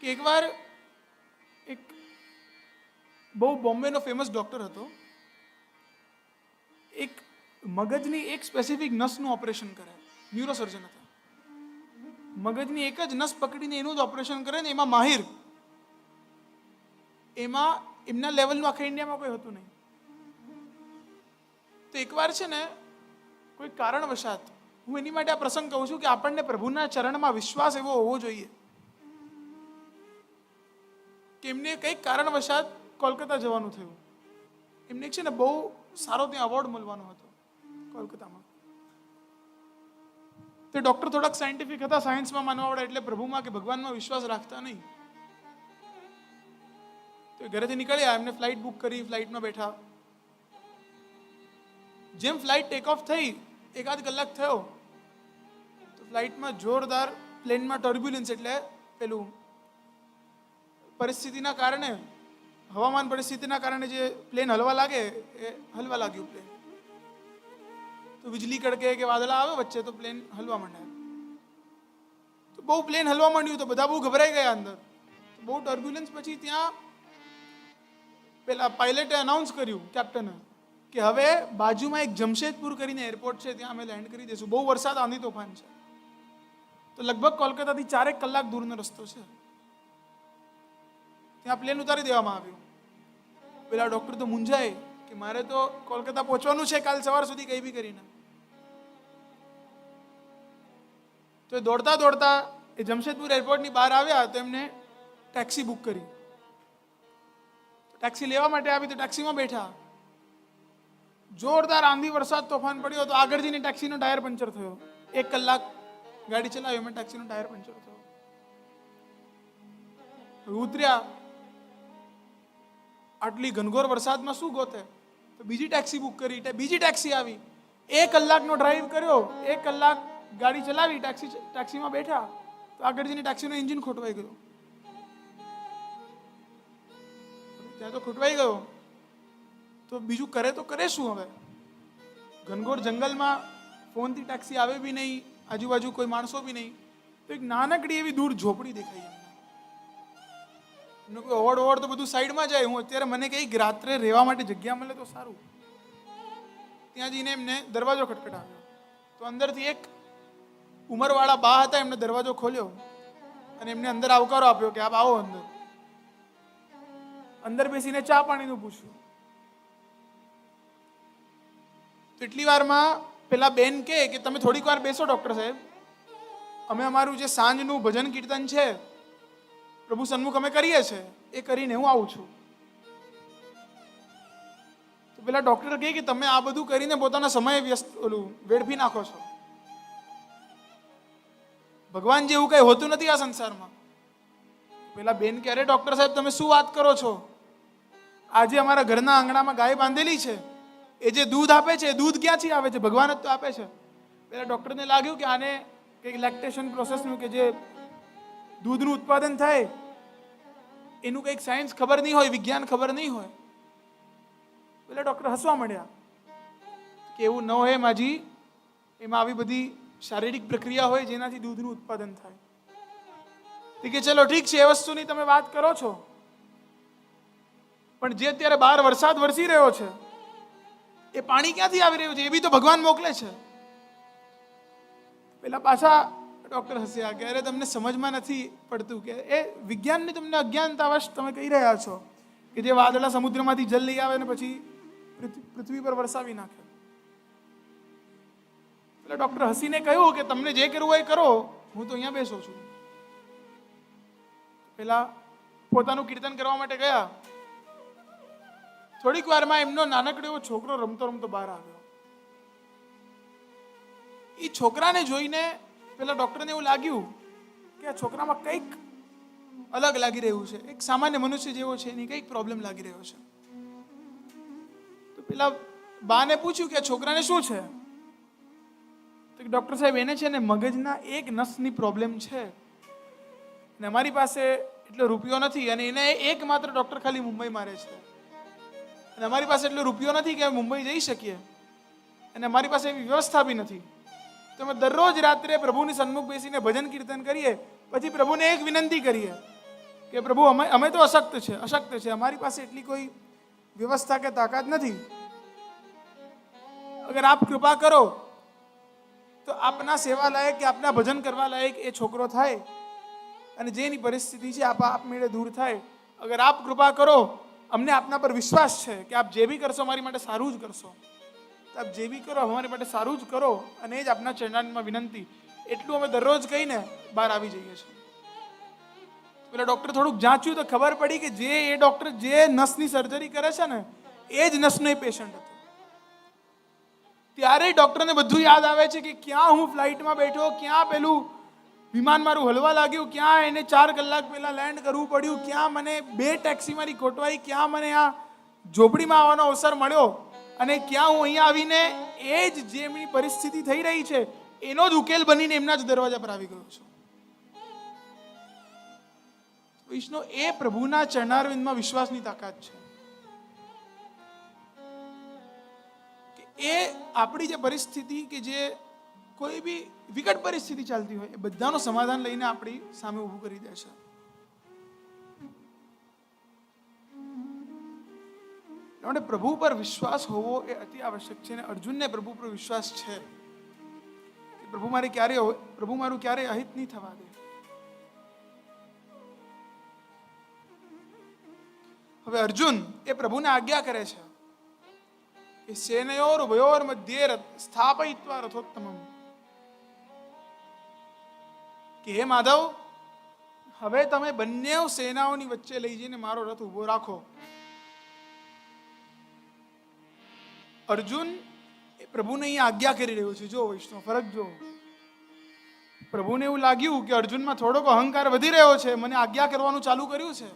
કે એકવાર એક બહુ બોમ્બેનો ફેમસ ડૉક્ટર હતો. એક મગજની એક સ્પેસિફિક નસનું ઓપરેશન કરે. ન્યુરોસર્જન હતા. મગજની એક જ નસ પકડીને એનું જ ઓપરેશન કરે ને એમાં માહિર. એમાં એમના લેવલનું આખા ઇન્ડિયામાં કોઈ હતું નહીં. તો એકવાર છે ને કોઈ કારણવશાત, હું એની માટે આ પ્રસંગ કહું છું કે આપણને પ્રભુના ચરણમાં વિશ્વાસ એવો હોવો જોઈએ કે એમને કંઈક કારણવશાત કોલકાતા જવાનું થયું. એમને છે ને બહુ સારો ત્યાં એવોર્ડ મળવાનો હતો કોલકાતામાં. તે ડૉક્ટર થોડાક સાયન્ટિફિક હતા, સાયન્સમાં માનવાવાળા, એટલે પ્રભુમાં કે ભગવાનમાં વિશ્વાસ રાખતા નહીં. તો ઘરેથી નીકળ્યા, એમને ફ્લાઇટ બુક કરી, ફ્લાઇટમાં બેઠા. જેમ ફ્લાઇટ ટેક ઓફ થઈ, એકાદ કલાક થયો તો ફ્લાઇટમાં જોરદાર, પ્લેનમાં ટર્બ્યુલન્સ એટલે પેલું પરિસ્થિતિના કારણે, હવામાન પરિસ્થિતિના કારણે જે પ્લેન હલવા લાગે એ હલવા લાગ્યું પ્લેન. તો વીજળી કડકે કે વાદળા આવે વચ્ચે તો પ્લેન હલવા માંડ્યા. તો બહુ પ્લેન હલવા માંડ્યું તો બધા બહુ ગભરાઈ ગયા અંદર. તો બહુ ટર્બ્યુલન્સ પછી ત્યાં પેલા પાયલટે અનાઉન્સ કર્યું, કેપ્ટને, કે હવે બાજુમાં એક જમશેદપુર કરીને એરપોર્ટ છે, ત્યાં અમે લેન્ડ કરી દઈશું. બહુ વરસાદ, આંધી તોફાન છે. તો લગભગ કોલકાતાથી 4 કલાક દૂરનો રસ્તો છે. ત્યાં પ્લેન ઉતારી દેવામાં આવ્યું. પેલા ડૉક્ટર તો મૂંઝાય કે મારે તો કોલકાતા પહોંચવાનું છે કાલ સવાર સુધી કંઈ બી કરીને. તો એ દોડતા દોડતા એ જમશેદપુર એરપોર્ટની બહાર આવ્યા તો એમને ટેક્સી બુક કરી. ટેક્સી લેવા માટે આવી તો ટેક્સીમાં બેઠા. જોરદાર આંધી, વરસાદ, તોફાન પડ્યો તો આગળ જઈને ટેક્સીનો ટાયર પંચર થયો. 1 કલાક ગાડી ચલાવી, એમાં ટેક્સીનો ટાયર પંચર થયો. ઉતર્યા, આટલી ઘનઘોર વરસાદમાં શું ગોતે? તો બીજી ટેક્સી બુક કરી. બીજી ટેક્સી આવી. 1 કલાકનો ડ્રાઈવ કર્યો, 1 કલાક ગાડી ચલાવી, ટેક્સીમાં બેઠા તો આગળ જઈને ટેક્સીનું એન્જિન ખોટવાઈ ગયું. ત્યાં તો ખોટવાઈ ગયો તો બીજું કરે તો કરે શું હવે? ઘનઘોર જંગલમાં ફોનથી ટેક્સી આવે બી નહીં, આજુબાજુ કોઈ માણસો બી નહીં. તો એક નાનકડી એવી દૂર ઝોપડી દેખાઈ એમને. કોઈ ઓવડ તો બધું સાઈડમાં જાય. હું અત્યારે મને કંઈક રાત્રે રહેવા માટે જગ્યા મળે તો સારું. ત્યાં જઈને એમને દરવાજો ખટખટાવ્યો તો અંદરથી એક ઉંમરવાળા બા હતા. એમને દરવાજો ખોલ્યો અને એમને અંદર આવકારો આપ્યો કે આપ આવો અંદર. અંદર બેસીને ચા પાણીનું પૂછ્યું. તો એટલી વારમાં પેલા બેન કે તમે થોડીક વાર બેસો ડૉક્ટર સાહેબ, અમે અમારું જે સાંજનું ભજન કીર્તન છે પ્રભુ સન્મુખ અમે કરીએ છીએ, એ કરીને હું આવું છું. તો પેલા ડૉક્ટર કહે કે તમે આ બધું કરીને પોતાના સમય વેડફી નાખો છો. ભગવાન જેવું કઈ હોતું નથી આ સંસારમાં. પેલા બેન કે અરે ડૉક્ટર સાહેબ તમે શું વાત કરો છો? આજે અમારા ઘરના આંગણામાં ગાય બાંધેલી છે, એ જે દૂધ આપે છે એ દૂધ ક્યાંથી આવે છે? ભગવાન જ તો આપે છે. પેલા ડૉક્ટરને લાગ્યું કે આને કંઈક લેક્ટેશન પ્રોસેસનું, કે જે દૂધનું ઉત્પાદન થાય એનું કંઈક સાયન્સ ખબર નહીં હોય, વિજ્ઞાન ખબર નહીં હોય. પેલા ડૉક્ટર હસવા માંડ્યા કે એવું ન હોય માજી, એમાં આવી બધી શારીરિક પ્રક્રિયા હોય જેનાથી દૂધનું ઉત્પાદન થાય. કે ચલો ઠીક છે, એ વસ્તુની તમે વાત કરો છો, પણ જે અત્યારે બહાર વરસાદ વરસી રહ્યો છે એ પાણી ક્યાંથી આવી રહ્યું છે? એ બી તો ભગવાન મોકલે છે. પેલા પાછા ડૉક્ટર હસ્યા કે અરે તમને સમજમાં નથી પડતું કે એ વિજ્ઞાનની તમને અજ્ઞાનતાવશ તમે કહી રહ્યા છો કે જે વાદળા સમુદ્રમાંથી જલ લઈ આવે ને પછી પૃથ્વી પર વરસાવી નાખે. પેલા ડૉક્ટર હસીને કહ્યું કે તમને જે કરવું હોય કરો, હું તો અહીંયા બેસો છું. પેલા પોતાનું કીર્તન કરવા માટે ગયા. થોડીક વારમાં એમનો નાનકડો એવો છોકરો રમતો રમતો બહાર આવ્યો. એ છોકરાને જોઈને પેલા ડૉક્ટરને એવું લાગ્યું કે આ છોકરામાં કંઈક અલગ લાગી રહ્યું છે, એક સામાન્ય મનુષ્ય જેવો છે એની કંઈક પ્રોબ્લેમ લાગી રહ્યો છે. તો પેલા બાને પૂછ્યું કે આ છોકરાને શું છે? તો ડૉક્ટર સાહેબ એને છે ને મગજના એક નસની પ્રોબ્લેમ છે ને અમારી પાસે એટલો રૂપિયો નથી, અને એને એકમાત્ર ડૉક્ટર ખાલી મુંબઈમાં રહે છે, અને અમારી પાસે એટલો રૂપિયો નથી કે મુંબઈ જઈ શકીએ, અને અમારી પાસે એવી વ્યવસ્થા બી નથી. તો અમે દરરોજ રાત્રે પ્રભુની સન્મુખ બેસીને ભજન કીર્તન કરીએ, પછી પ્રભુને એક વિનંતી કરીએ કે પ્રભુ અમે તો અશક્ત છે, અમારી પાસે એટલી કોઈ વ્યવસ્થા કે તાકાત નથી, અગર આપ કૃપા કરો તો આપના સેવા લાયક કે આપના ભજન કરવા લાયક એ છોકરો થાય અને જેની પરિસ્થિતિ છે આપમેળે દૂર થાય. અગર આપ કૃપા કરો, અમને આપના પર વિશ્વાસ છે કે આપ જે બી કરશો અમારી માટે સારું જ કરશો, તો આપ જે બી કરો અમારી માટે સારું જ કરો, અને એ જ આપના ચરણામાં વિનંતી. એટલું અમે દરરોજ કહીને બહાર આવી જઈએ છીએ. પેલા ડૉક્ટર થોડુંક જાંચ્યું તો ખબર પડી કે એ ડૉક્ટર જે નસની સર્જરી કરે છે ને એ જ નસનો પેશન્ટ હતો. ત્યારે ડૉક્ટરને બધું યાદ આવે છે કે ક્યાં હું ફ્લાઇટમાં બેઠો, ક્યાં પેલું વિમાન મારું હલવા લાગ્યું, ક્યાં એને 4 કલાક પહેલા લેન્ડ કરવું પડ્યું, ક્યાં મને 2 ટેક્સી મારી ખોટવાઈ, ક્યાં મને આ ઝોપડીમાં આવવાનો અવસર મળ્યો, અને ક્યાં હું અહીંયા આવીને એ જ જે એમની પરિસ્થિતિ થઈ રહી છે એનો જ ઉકેલ બનીને એમના જ દરવાજા પર આવી ગયો છું. વિષ્ણુ, એ પ્રભુના ચરણારવિંદમાં વિશ્વાસની તાકાત છે કે એ આપણી જે પરિસ્થિતિ કે જે કોઈ બી વિકટ પરિસ્થિતિ ચાલતી હોય એ બધાનું સમાધાન લઈને આપણી સામે ઊભું કરી દે છે. એટલે પ્રભુ પર વિશ્વાસ હોવો એ અતિ આવશ્યક છે, અને અર્જુનને પ્રભુ પર વિશ્વાસ છે કે પ્રભુ મારું ક્યારે અહિત નહીં થવા દે. હવે અર્જુન એ પ્રભુને આજ્ઞા કરે છે કે સેનયોર ઉભયોર મધ્યે સ્થાપયિત્વા રથોત્તમમ, કે હે માધવ, હવે તમે બંને સેનાઓની વચ્ચે લઈ જઈને મારો રથ ઉભો રાખો. અર્જુન એ પ્રભુને અહીંયા આજ્ઞા કરી રહ્યો છે. જો વૈષ્ણવ ફરક જો, પ્રભુને એવું લાગ્યું કે અર્જુનમાં થોડોક અહંકાર વધી રહ્યો છે, મને આજ્ઞા કરવાનું ચાલુ કર્યું છે,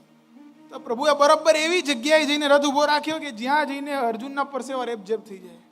તો પ્રભુએ બરાબર એવી જગ્યાએ જઈને રથ ઉભો રાખ્યો કે જ્યાં જઈને અર્જુનના પરસેવા રેપઝેપ થઈ જાય.